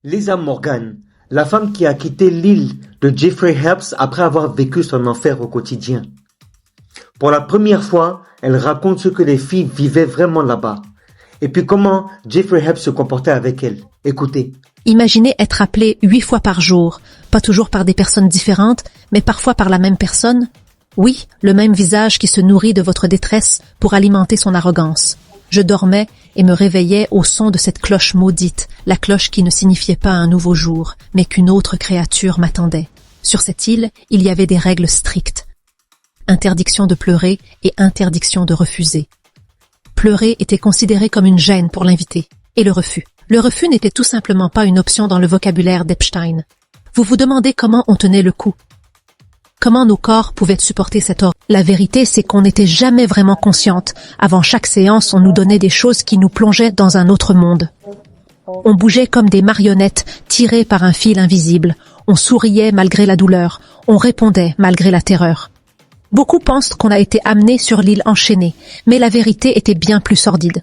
Lisa Morgan, la femme qui a quitté l'île de Jeffrey Epps après avoir vécu son enfer au quotidien. Pour la première fois, elle raconte ce que les filles vivaient vraiment là-bas. Et puis comment Jeffrey Epps se comportait avec elle. Écoutez. Imaginez être appelé 8 fois par jour, pas toujours par des personnes différentes, mais parfois par la même personne. Oui, le même visage qui se nourrit de votre détresse pour alimenter son arrogance. Je dormais et me réveillais au son de cette cloche maudite, la cloche qui ne signifiait pas un nouveau jour, mais qu'une autre créature m'attendait. Sur cette île, il y avait des règles strictes. Interdiction de pleurer et interdiction de refuser. Pleurer était considéré comme une gêne pour l'invité, et le refus. Le refus n'était tout simplement pas une option dans le vocabulaire d'Epstein. Vous vous demandez comment on tenait le coup. Comment nos corps pouvaient supporter cette horreur? La vérité, c'est qu'on n'était jamais vraiment consciente. Avant chaque séance, on nous donnait des choses qui nous plongeaient dans un autre monde. On bougeait comme des marionnettes tirées par un fil invisible. On souriait malgré la douleur. On répondait malgré la terreur. Beaucoup pensent qu'on a été amené sur l'île enchaînée, mais la vérité était bien plus sordide.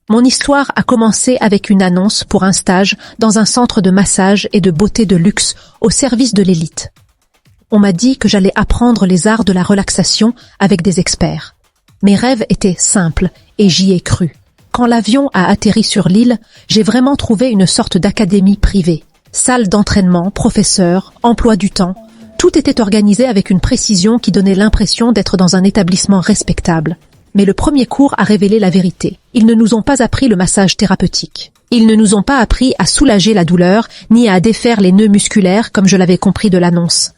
Mon histoire a commencé avec une annonce pour un stage dans un centre de massage et de beauté de luxe au service de l'élite. On m'a dit que j'allais apprendre les arts de la relaxation avec des experts. Mes rêves étaient simples et j'y ai cru. Quand l'avion a atterri sur l'île, j'ai vraiment trouvé une sorte d'académie privée. Salle d'entraînement, professeurs, emploi du temps. Tout était organisé avec une précision qui donnait l'impression d'être dans un établissement respectable. Mais le premier cours a révélé la vérité. Ils ne nous ont pas appris le massage thérapeutique. Ils ne nous ont pas appris à soulager la douleur, ni à défaire les nœuds musculaires comme je l'avais compris de l'annonce.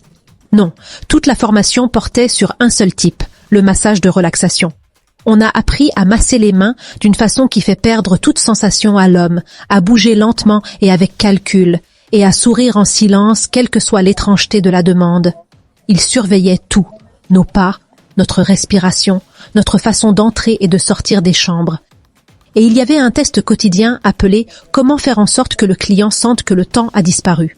Non, toute la formation portait sur un seul type, le massage de relaxation. On a appris à masser les mains d'une façon qui fait perdre toute sensation à l'homme, à bouger lentement et avec calcul, et à sourire en silence quelle que soit l'étrangeté de la demande. Ils surveillaient tout, nos pas, notre respiration, notre façon d'entrer et de sortir des chambres. Et il y avait un test quotidien appelé « Comment faire en sorte que le client sente que le temps a disparu ».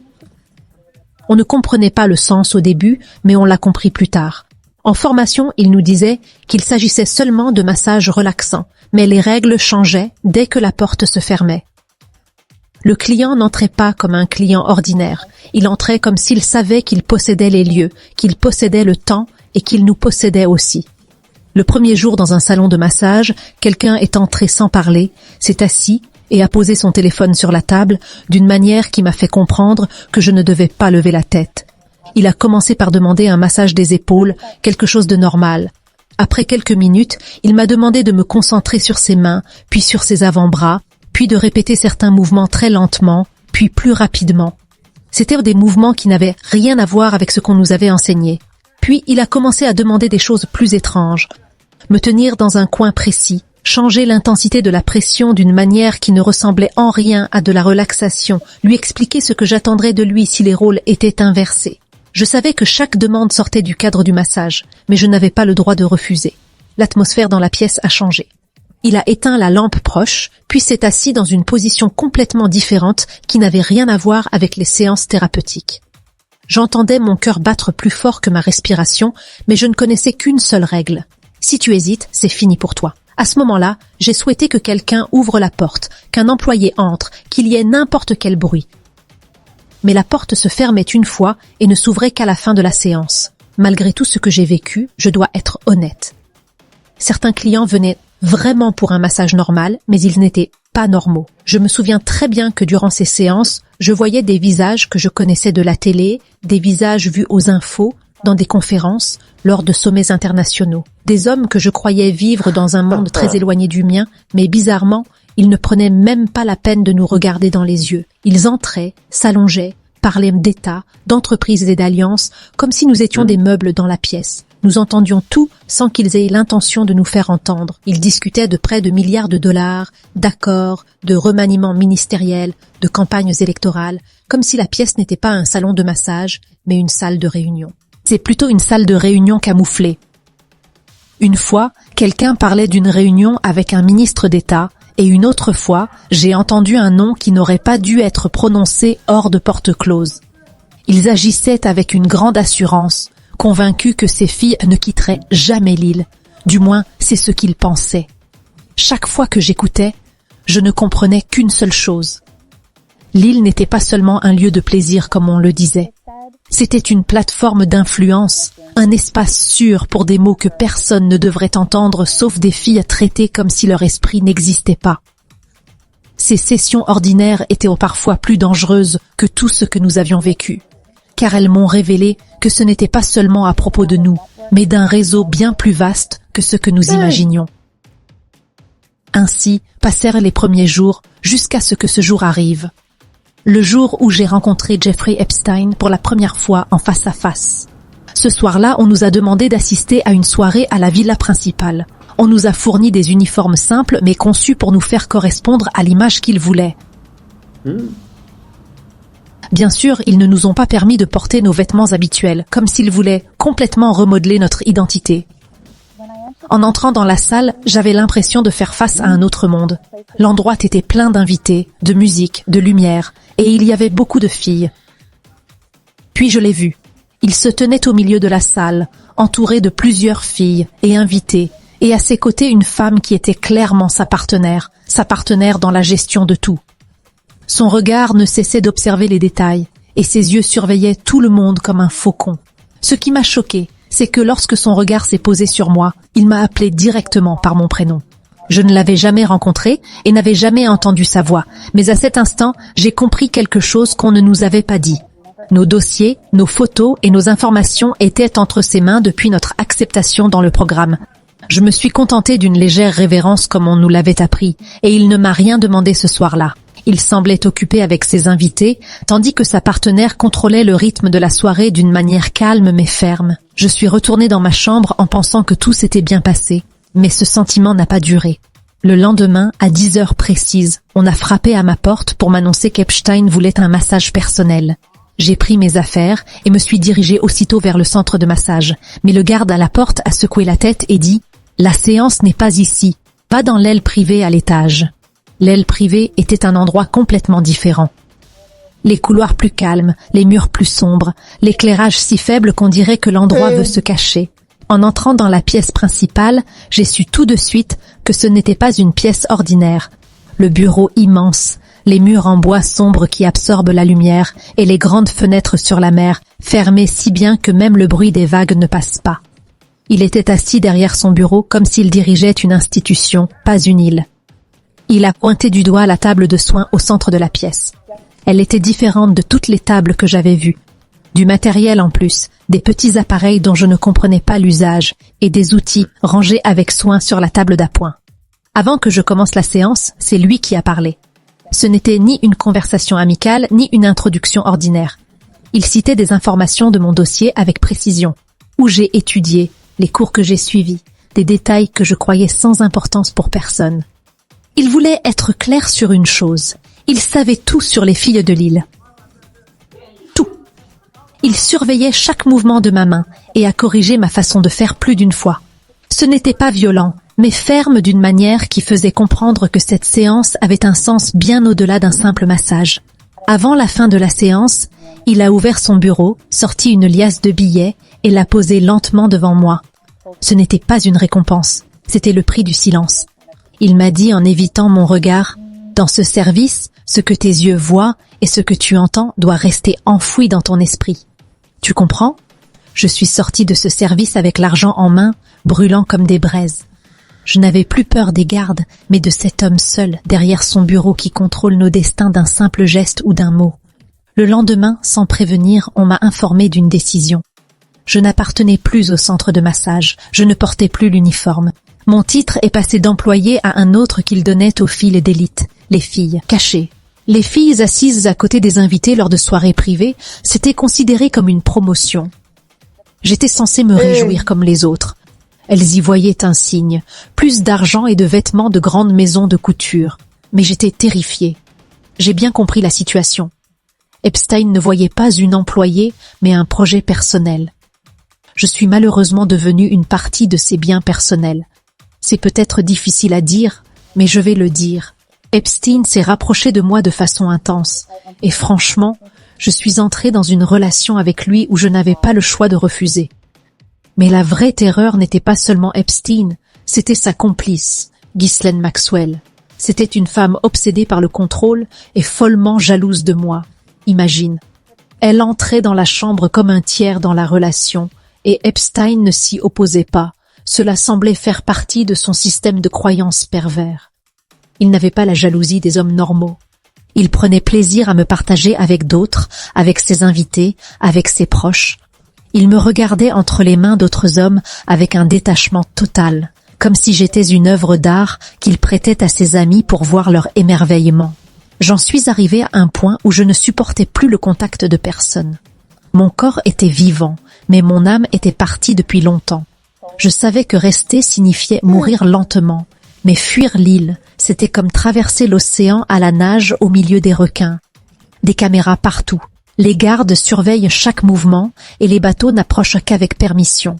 On ne comprenait pas le sens au début, mais on l'a compris plus tard. En formation, il nous disait qu'il s'agissait seulement de massages relaxants, mais les règles changeaient dès que la porte se fermait. Le client n'entrait pas comme un client ordinaire, il entrait comme s'il savait qu'il possédait les lieux, qu'il possédait le temps et qu'il nous possédait aussi. Le premier jour dans un salon de massage, quelqu'un est entré sans parler, s'est assis et a posé son téléphone sur la table d'une manière qui m'a fait comprendre que je ne devais pas lever la tête. Il a commencé par demander un massage des épaules, quelque chose de normal. Après quelques minutes, il m'a demandé de me concentrer sur ses mains, puis sur ses avant-bras, puis de répéter certains mouvements très lentement, puis plus rapidement. C'étaient des mouvements qui n'avaient rien à voir avec ce qu'on nous avait enseigné. Puis il a commencé à demander des choses plus étranges. Me tenir dans un coin précis, changer l'intensité de la pression d'une manière qui ne ressemblait en rien à de la relaxation, lui expliquer ce que j'attendrais de lui si les rôles étaient inversés. Je savais que chaque demande sortait du cadre du massage, mais je n'avais pas le droit de refuser. L'atmosphère dans la pièce a changé. Il a éteint la lampe proche, puis s'est assis dans une position complètement différente qui n'avait rien à voir avec les séances thérapeutiques. J'entendais mon cœur battre plus fort que ma respiration, mais je ne connaissais qu'une seule règle. Si tu hésites, c'est fini pour toi. À ce moment-là, j'ai souhaité que quelqu'un ouvre la porte, qu'un employé entre, qu'il y ait n'importe quel bruit. Mais la porte se fermait une fois et ne s'ouvrait qu'à la fin de la séance. Malgré tout ce que j'ai vécu, je dois être honnête. Certains clients venaient vraiment pour un massage normal, mais ils n'étaient pas normaux. Je me souviens très bien que durant ces séances, je voyais des visages que je connaissais de la télé, des visages vus aux infos, dans des conférences, lors de sommets internationaux. Des hommes que je croyais vivre dans un monde très éloigné du mien, mais bizarrement, ils ne prenaient même pas la peine de nous regarder dans les yeux. Ils entraient, s'allongeaient, parlaient d'État, d'entreprises et d'alliances, comme si nous étions des meubles dans la pièce. Nous entendions tout sans qu'ils aient l'intention de nous faire entendre. Ils discutaient de près de milliards de dollars, d'accords, de remaniements ministériels, de campagnes électorales, comme si la pièce n'était pas un salon de massage, mais une salle de réunion. C'est plutôt une salle de réunion camouflée. Une fois, quelqu'un parlait d'une réunion avec un ministre d'État, et une autre fois, j'ai entendu un nom qui n'aurait pas dû être prononcé hors de porte close. Ils agissaient avec une grande assurance, convaincus que ces filles ne quitteraient jamais l'île. Du moins, c'est ce qu'ils pensaient. Chaque fois que j'écoutais, je ne comprenais qu'une seule chose. L'île n'était pas seulement un lieu de plaisir comme on le disait. C'était une plateforme d'influence, un espace sûr pour des mots que personne ne devrait entendre sauf des filles traitées comme si leur esprit n'existait pas. Ces sessions ordinaires étaient parfois plus dangereuses que tout ce que nous avions vécu, car elles m'ont révélé que ce n'était pas seulement à propos de nous, mais d'un réseau bien plus vaste que ce que nous imaginions. Ainsi passèrent les premiers jours jusqu'à ce que ce jour arrive. Le jour où j'ai rencontré Jeffrey Epstein pour la première fois en face à face. Ce soir-là, on nous a demandé d'assister à une soirée à la villa principale. On nous a fourni des uniformes simples mais conçus pour nous faire correspondre à l'image qu'ils voulaient. Bien sûr, ils ne nous ont pas permis de porter nos vêtements habituels, comme s'ils voulaient complètement remodeler notre identité. En entrant dans la salle, j'avais l'impression de faire face à un autre monde. L'endroit était plein d'invités, de musique, de lumière, et il y avait beaucoup de filles. Puis je l'ai vu. Il se tenait au milieu de la salle, entouré de plusieurs filles et invités, et à ses côtés une femme qui était clairement sa partenaire dans la gestion de tout. Son regard ne cessait d'observer les détails, et ses yeux surveillaient tout le monde comme un faucon. Ce qui m'a choqué, c'est que lorsque son regard s'est posé sur moi, il m'a appelé directement par mon prénom. Je ne l'avais jamais rencontré et n'avais jamais entendu sa voix, mais à cet instant, j'ai compris quelque chose qu'on ne nous avait pas dit. Nos dossiers, nos photos et nos informations étaient entre ses mains depuis notre acceptation dans le programme. Je me suis contentée d'une légère révérence comme on nous l'avait appris, et il ne m'a rien demandé ce soir-là. Il semblait occupé avec ses invités, tandis que sa partenaire contrôlait le rythme de la soirée d'une manière calme mais ferme. Je suis retournée dans ma chambre en pensant que tout s'était bien passé, mais ce sentiment n'a pas duré. Le lendemain, à 10 heures précises, on a frappé à ma porte pour m'annoncer qu'Epstein voulait un massage personnel. J'ai pris mes affaires et me suis dirigée aussitôt vers le centre de massage, mais le garde à la porte a secoué la tête et dit « La séance n'est pas ici, pas dans l'aile privée à l'étage ». L'aile privée était un endroit complètement différent. Les couloirs plus calmes, les murs plus sombres, l'éclairage si faible qu'on dirait que l'endroit veut se cacher. En entrant dans la pièce principale, j'ai su tout de suite que ce n'était pas une pièce ordinaire. Le bureau immense, les murs en bois sombre qui absorbent la lumière et les grandes fenêtres sur la mer, fermées si bien que même le bruit des vagues ne passe pas. Il était assis derrière son bureau comme s'il dirigeait une institution, pas une île. Il a pointé du doigt la table de soins au centre de la pièce. Elle était différente de toutes les tables que j'avais vues. Du matériel en plus, des petits appareils dont je ne comprenais pas l'usage, et des outils rangés avec soin sur la table d'appoint. Avant que je commence la séance, c'est lui qui a parlé. Ce n'était ni une conversation amicale, ni une introduction ordinaire. Il citait des informations de mon dossier avec précision, où j'ai étudié, les cours que j'ai suivis, des détails que je croyais sans importance pour personne. Il voulait être clair sur une chose. Il savait tout sur les filles de l'île. Tout. Il surveillait chaque mouvement de ma main et a corrigé ma façon de faire plus d'une fois. Ce n'était pas violent, mais ferme d'une manière qui faisait comprendre que cette séance avait un sens bien au-delà d'un simple massage. Avant la fin de la séance, il a ouvert son bureau, sorti une liasse de billets et l'a posée lentement devant moi. Ce n'était pas une récompense, c'était le prix du silence. Il m'a dit en évitant mon regard, « Dans ce service, ce que tes yeux voient et ce que tu entends doit rester enfoui dans ton esprit. Tu comprends ? Je suis sortie de ce service avec l'argent en main, brûlant comme des braises. Je n'avais plus peur des gardes, mais de cet homme seul derrière son bureau qui contrôle nos destins d'un simple geste ou d'un mot. Le lendemain, sans prévenir, on m'a informé d'une décision. Je n'appartenais plus au centre de massage, je ne portais plus l'uniforme. Mon titre est passé d'employé à un autre qu'il donnait aux filles d'élite, les filles cachées. Les filles assises à côté des invités lors de soirées privées, c'était considéré comme une promotion. J'étais censée me réjouir comme les autres. Elles y voyaient un signe, plus d'argent et de vêtements de grandes maisons de couture. Mais j'étais terrifiée. J'ai bien compris la situation. Epstein ne voyait pas une employée, mais un projet personnel. Je suis malheureusement devenue une partie de ses biens personnels. C'est peut-être difficile à dire, mais je vais le dire. Epstein s'est rapproché de moi de façon intense, et franchement, je suis entrée dans une relation avec lui où je n'avais pas le choix de refuser. Mais la vraie terreur n'était pas seulement Epstein, c'était sa complice, Ghislaine Maxwell. C'était une femme obsédée par le contrôle et follement jalouse de moi. Imagine. Elle entrait dans la chambre comme un tiers dans la relation, et Epstein ne s'y opposait pas. Cela semblait faire partie de son système de croyances pervers. Il n'avait pas la jalousie des hommes normaux. Il prenait plaisir à me partager avec d'autres, avec ses invités, avec ses proches. Il me regardait entre les mains d'autres hommes avec un détachement total, comme si j'étais une œuvre d'art qu'il prêtait à ses amis pour voir leur émerveillement. J'en suis arrivée à un point où je ne supportais plus le contact de personne. Mon corps était vivant, mais mon âme était partie depuis longtemps. Je savais que rester signifiait mourir lentement, mais fuir l'île, c'était comme traverser l'océan à la nage au milieu des requins. Des caméras partout. Les gardes surveillent chaque mouvement et les bateaux n'approchent qu'avec permission.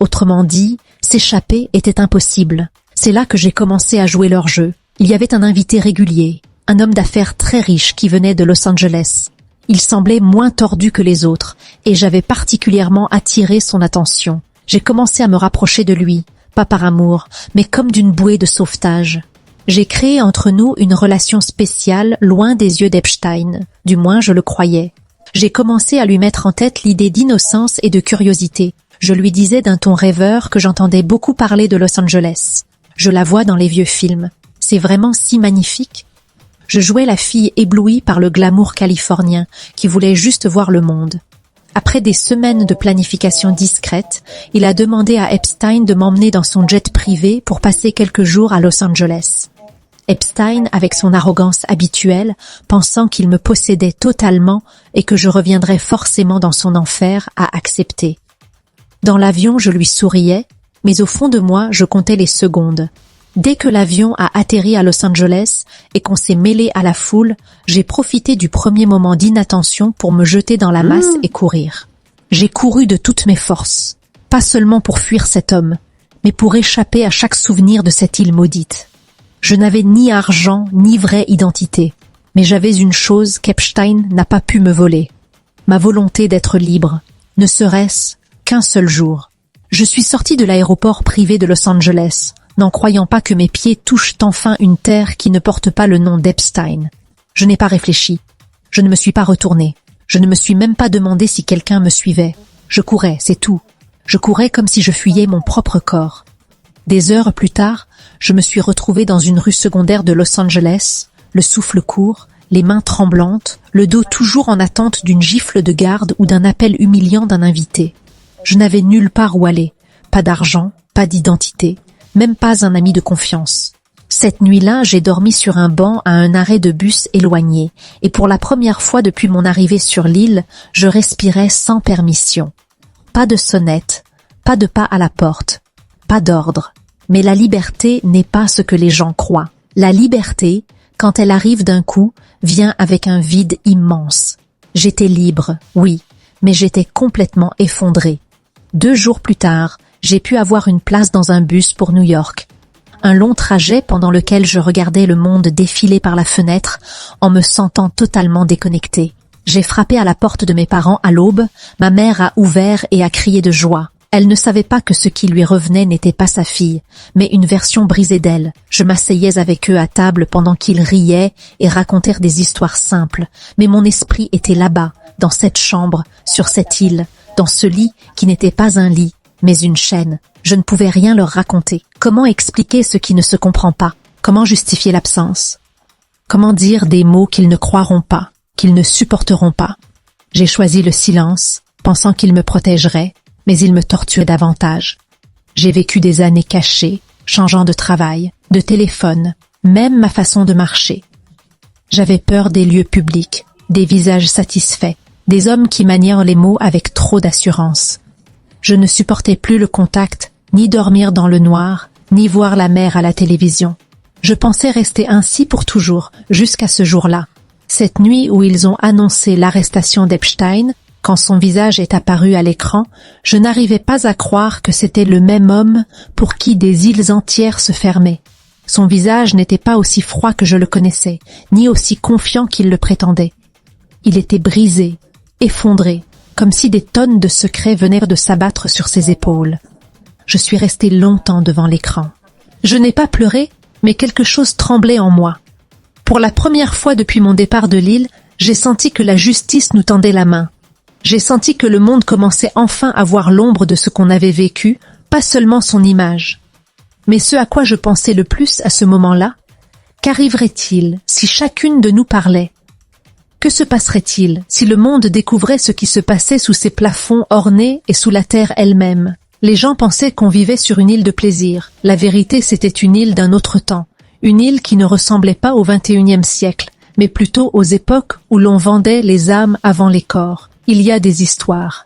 Autrement dit, s'échapper était impossible. C'est là que j'ai commencé à jouer leur jeu. Il y avait un invité régulier, un homme d'affaires très riche qui venait de Los Angeles. Il semblait moins tordu que les autres et j'avais particulièrement attiré son attention. J'ai commencé à me rapprocher de lui, pas par amour, mais comme d'une bouée de sauvetage. J'ai créé entre nous une relation spéciale loin des yeux d'Epstein, du moins je le croyais. J'ai commencé à lui mettre en tête l'idée d'innocence et de curiosité. Je lui disais d'un ton rêveur que j'entendais beaucoup parler de Los Angeles. Je la vois dans les vieux films. C'est vraiment si magnifique. Je jouais la fille éblouie par le glamour californien, qui voulait juste voir le monde. Après des semaines de planification discrète, il a demandé à Epstein de m'emmener dans son jet privé pour passer quelques jours à Los Angeles. Epstein, avec son arrogance habituelle, pensant qu'il me possédait totalement et que je reviendrais forcément dans son enfer, a accepté. Dans l'avion, je lui souriais, mais au fond de moi, je comptais les secondes. Dès que l'avion a atterri à Los Angeles et qu'on s'est mêlé à la foule, j'ai profité du premier moment d'inattention pour me jeter dans la masse et courir. J'ai couru de toutes mes forces, pas seulement pour fuir cet homme, mais pour échapper à chaque souvenir de cette île maudite. Je n'avais ni argent ni vraie identité, mais j'avais une chose qu'Epstein n'a pas pu me voler. Ma volonté d'être libre, ne serait-ce qu'un seul jour. Je suis sortie de l'aéroport privé de Los Angeles, n'en croyant pas que mes pieds touchent enfin une terre qui ne porte pas le nom d'Epstein. Je n'ai pas réfléchi. Je ne me suis pas retournée. Je ne me suis même pas demandé si quelqu'un me suivait. Je courais, c'est tout. Je courais comme si je fuyais mon propre corps. Des heures plus tard, je me suis retrouvée dans une rue secondaire de Los Angeles, le souffle court, les mains tremblantes, le dos toujours en attente d'une gifle de garde ou d'un appel humiliant d'un invité. Je n'avais nulle part où aller, pas d'argent, pas d'identité, même pas un ami de confiance. Cette nuit-là, j'ai dormi sur un banc à un arrêt de bus éloigné, et pour la première fois depuis mon arrivée sur l'île, je respirais sans permission. Pas de sonnette, pas de pas à la porte, pas d'ordre. Mais la liberté n'est pas ce que les gens croient. La liberté, quand elle arrive d'un coup, vient avec un vide immense. J'étais libre, oui, mais j'étais complètement effondrée. 2 jours plus tard, j'ai pu avoir une place dans un bus pour New York. Un long trajet pendant lequel je regardais le monde défiler par la fenêtre en me sentant totalement déconnectée. J'ai frappé à la porte de mes parents à l'aube, ma mère a ouvert et a crié de joie. Elle ne savait pas que ce qui lui revenait n'était pas sa fille, mais une version brisée d'elle. Je m'asseyais avec eux à table pendant qu'ils riaient et racontèrent des histoires simples, mais mon esprit était là-bas, dans cette chambre, sur cette île, dans ce lit qui n'était pas un lit, mais une chaîne. Je ne pouvais rien leur raconter. Comment expliquer ce qui ne se comprend pas? Comment justifier l'absence? Comment dire des mots qu'ils ne croiront pas, qu'ils ne supporteront pas? J'ai choisi le silence, pensant qu'il me protégerait, mais il me torturait davantage. J'ai vécu des années cachées, changeant de travail, de téléphone, même ma façon de marcher. J'avais peur des lieux publics, des visages satisfaits, des hommes qui manièrent les mots avec trop d'assurance. Je ne supportais plus le contact, ni dormir dans le noir, ni voir la mer à la télévision. Je pensais rester ainsi pour toujours, jusqu'à ce jour-là. Cette nuit où ils ont annoncé l'arrestation d'Epstein, quand son visage est apparu à l'écran, je n'arrivais pas à croire que c'était le même homme pour qui des îles entières se fermaient. Son visage n'était pas aussi froid que je le connaissais, ni aussi confiant qu'il le prétendait. Il était brisé, effondré, comme si des tonnes de secrets venaient de s'abattre sur ses épaules. Je suis restée longtemps devant l'écran. Je n'ai pas pleuré, Mais quelque chose tremblait en moi. Pour la première fois depuis mon départ de l'île, j'ai senti que la justice nous tendait la main. J'ai senti que le monde commençait enfin à voir l'ombre de ce qu'on avait vécu, pas seulement son image. Mais ce à quoi je pensais le plus à ce moment-là, qu'arriverait-il si chacune de nous parlait? Que se passerait-il si le monde découvrait ce qui se passait sous ces plafonds ornés et sous la terre elle-même? Les gens pensaient qu'on vivait sur une île de plaisir. La vérité, c'était une île d'un autre temps. Une île qui ne ressemblait pas au XXIe siècle, mais plutôt aux époques où l'on vendait les âmes avant les corps. Il y a des histoires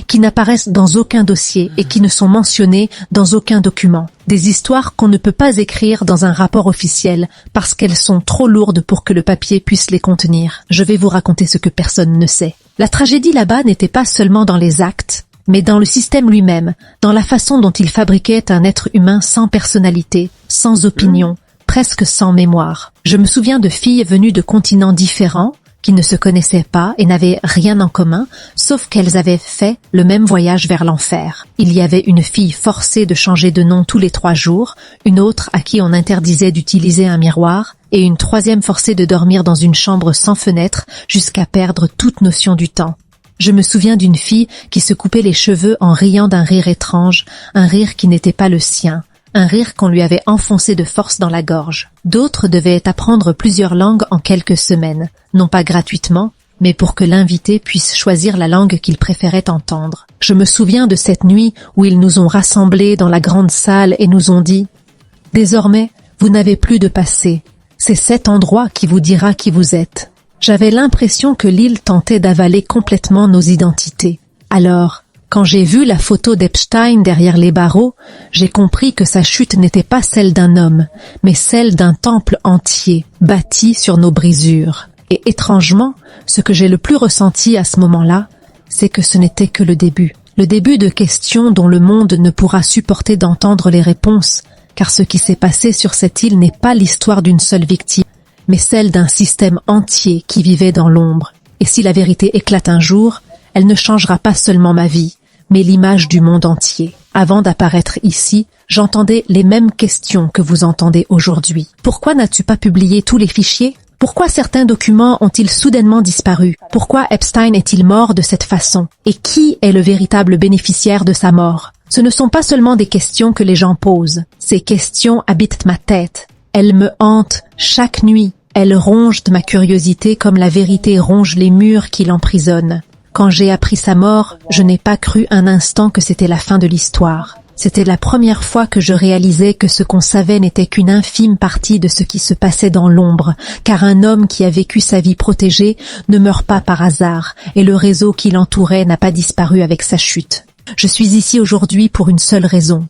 qui n'apparaissent dans aucun dossier et qui ne sont mentionnées dans aucun document. Des histoires qu'on ne peut pas écrire dans un rapport officiel parce qu'elles sont trop lourdes pour que le papier puisse les contenir. Je vais vous raconter ce que personne ne sait. La tragédie là-bas n'était pas seulement dans les actes, mais dans le système lui-même, dans la façon dont il fabriquait un être humain sans personnalité, sans opinion, presque sans mémoire. Je me souviens de filles venues de continents différents, qui ne se connaissaient pas et n'avaient rien en commun, sauf qu'elles avaient fait le même voyage vers l'enfer. Il y avait une fille forcée de changer de nom tous les 3 jours, une autre à qui on interdisait d'utiliser un miroir, et une troisième forcée de dormir dans une chambre sans fenêtre jusqu'à perdre toute notion du temps. Je me souviens d'une fille qui se coupait les cheveux en riant d'un rire étrange, un rire qui n'était pas le sien, un rire qu'on lui avait enfoncé de force dans la gorge. D'autres devaient apprendre plusieurs langues en quelques semaines, non pas gratuitement, mais pour que l'invité puisse choisir la langue qu'il préférait entendre. Je me souviens de cette nuit où ils nous ont rassemblés dans la grande salle et nous ont dit « Désormais, vous n'avez plus de passé. C'est cet endroit qui vous dira qui vous êtes. » J'avais l'impression que l'île tentait d'avaler complètement nos identités. Alors, quand j'ai vu la photo d'Epstein derrière les barreaux, j'ai compris que sa chute n'était pas celle d'un homme, mais celle d'un temple entier, bâti sur nos brisures. Et étrangement, ce que j'ai le plus ressenti à ce moment-là, c'est que ce n'était que le début de questions dont le monde ne pourra supporter d'entendre les réponses, car ce qui s'est passé sur cette île n'est pas l'histoire d'une seule victime, mais celle d'un système entier qui vivait dans l'ombre. Et si la vérité éclate un jour, elle ne changera pas seulement ma vie, mais l'image du monde entier. Avant d'apparaître ici, j'entendais les mêmes questions que vous entendez aujourd'hui. Pourquoi n'as-tu pas publié tous les fichiers? Pourquoi certains documents ont-ils soudainement disparu? Pourquoi Epstein est-il mort de cette façon? Et qui est le véritable bénéficiaire de sa mort? Ce ne sont pas seulement des questions que les gens posent. Ces questions habitent ma tête. Elles me hantent chaque nuit. Elles rongent ma curiosité comme la vérité ronge les murs qui l'emprisonnent. Quand j'ai appris sa mort, je n'ai pas cru un instant que c'était la fin de l'histoire. C'était la première fois que je réalisais que ce qu'on savait n'était qu'une infime partie de ce qui se passait dans l'ombre, car un homme qui a vécu sa vie protégée ne meurt pas par hasard, et le réseau qui l'entourait n'a pas disparu avec sa chute. Je suis ici aujourd'hui pour une seule raison.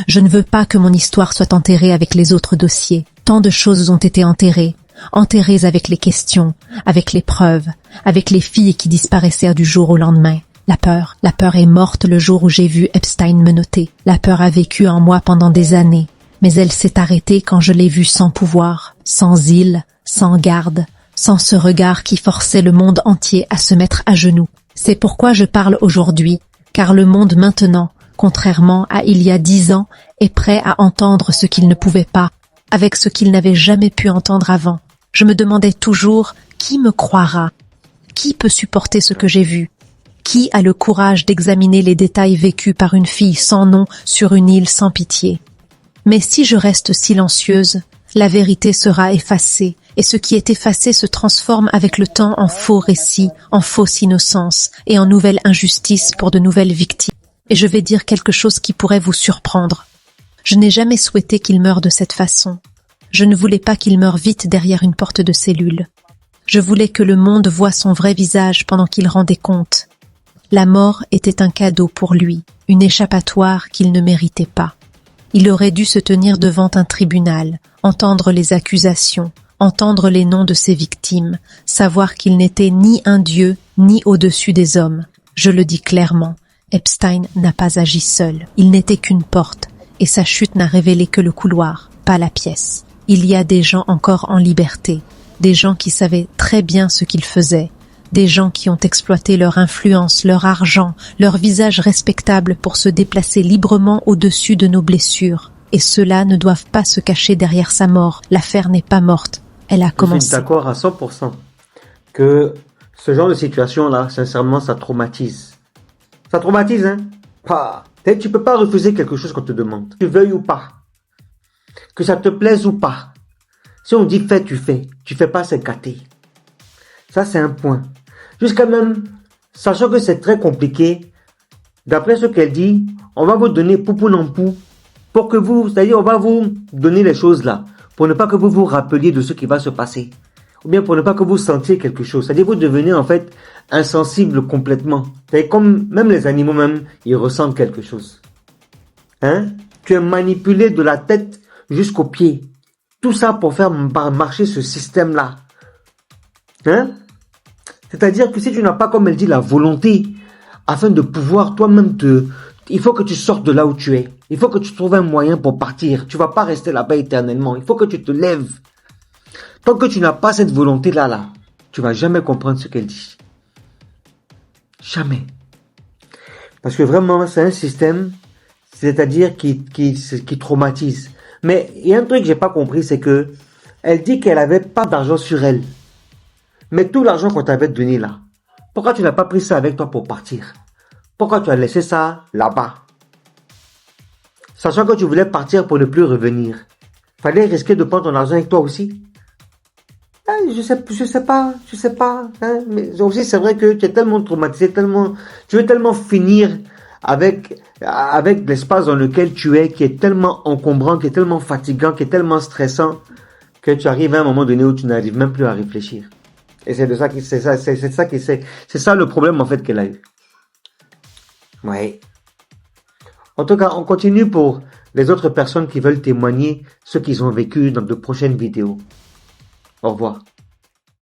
Je ne veux pas que mon histoire soit enterrée avec les autres dossiers. Tant de choses ont été enterrées avec les questions, avec les preuves, avec les filles qui disparaissaient du jour au lendemain. La peur est morte le jour où j'ai vu Epstein menotter. La peur a vécu en moi pendant des années, mais elle s'est arrêtée quand je l'ai vu sans pouvoir, sans île, sans garde, sans ce regard qui forçait le monde entier à se mettre à genoux. C'est pourquoi je parle aujourd'hui, car le monde maintenant, contrairement à il y a 10 ans, est prêt à entendre ce qu'il ne pouvait pas, avec ce qu'il n'avait jamais pu entendre avant. Je me demandais toujours qui me croira, qui peut supporter ce que j'ai vu, qui a le courage d'examiner les détails vécus par une fille sans nom sur une île sans pitié. Mais si je reste silencieuse, la vérité sera effacée, et ce qui est effacé se transforme avec le temps en faux récits, en fausse innocence et en nouvelle injustice pour de nouvelles victimes. Et je vais dire quelque chose qui pourrait vous surprendre. Je n'ai jamais souhaité qu'il meure de cette façon. Je ne voulais pas qu'il meure vite derrière une porte de cellule. Je voulais que le monde voie son vrai visage pendant qu'il rendait compte. La mort était un cadeau pour lui, une échappatoire qu'il ne méritait pas. Il aurait dû se tenir devant un tribunal, entendre les accusations, entendre les noms de ses victimes, savoir qu'il n'était ni un dieu, ni au-dessus des hommes. Je le dis clairement, Epstein n'a pas agi seul. Il n'était qu'une porte, et sa chute n'a révélé que le couloir, pas la pièce. Il y a des gens encore en liberté, des gens qui savaient très bien ce qu'ils faisaient, des gens qui ont exploité leur influence, leur argent, leur visage respectable pour se déplacer librement au-dessus de nos blessures, et ceux-là ne doivent pas se cacher derrière sa mort. L'affaire n'est pas morte, elle a Je suis commencé. d'accord à 100% que ce genre de situation-là, sincèrement, ça traumatise. Ça traumatise, hein? Ah, tu peux pas refuser quelque chose qu'on te demande. Que tu veuilles ou pas. Que ça te plaise ou pas. Si on dit fais, tu fais. Tu fais pas, c'est gâté. Ça, c'est un point. Jusqu'à même, sachant que c'est très compliqué, d'après ce qu'elle dit, on va vous donner poupou non pou pour que vous, c'est-à-dire on va vous donner les choses là, pour ne pas que vous vous rappeliez de ce qui va se passer. Ou bien pour ne pas que vous sentiez quelque chose. C'est-à-dire vous devenez en fait insensible complètement. C'est comme même les animaux même, ils ressentent quelque chose. Hein? Tu es manipulé de la tête jusqu'aux pieds. Tout ça pour faire marcher ce système-là. Hein? C'est-à-dire que si tu n'as pas, comme elle dit, la volonté, afin de pouvoir toi-même il faut que tu sortes de là où tu es. Il faut que tu trouves un moyen pour partir. Tu vas pas rester là-bas éternellement. Il faut que tu te lèves. Tant que tu n'as pas cette volonté-là, tu vas jamais comprendre ce qu'elle dit. Jamais. Parce que vraiment, c'est un système, c'est-à-dire qui traumatise. Mais il y a un truc que j'ai pas compris, c'est que elle dit qu'elle avait pas d'argent sur elle. Mais tout l'argent qu'on t'avait donné là, pourquoi tu n'as pas pris ça avec toi pour partir? Pourquoi tu as laissé ça là-bas? Sachant que tu voulais partir pour ne plus revenir. Fallait risquer de prendre ton argent avec toi aussi? Je sais pas. Hein, mais aussi, c'est vrai que tu es tellement traumatisé, tu veux tellement finir avec l'espace dans lequel tu es, qui est tellement encombrant, qui est tellement fatigant, qui est tellement stressant, que tu arrives à un moment donné où tu n'arrives même plus à réfléchir. Et c'est ça le problème, en fait, qu'elle a eu. Ouais. En tout cas, on continue pour les autres personnes qui veulent témoigner ce qu'ils ont vécu dans de prochaines vidéos. Au revoir.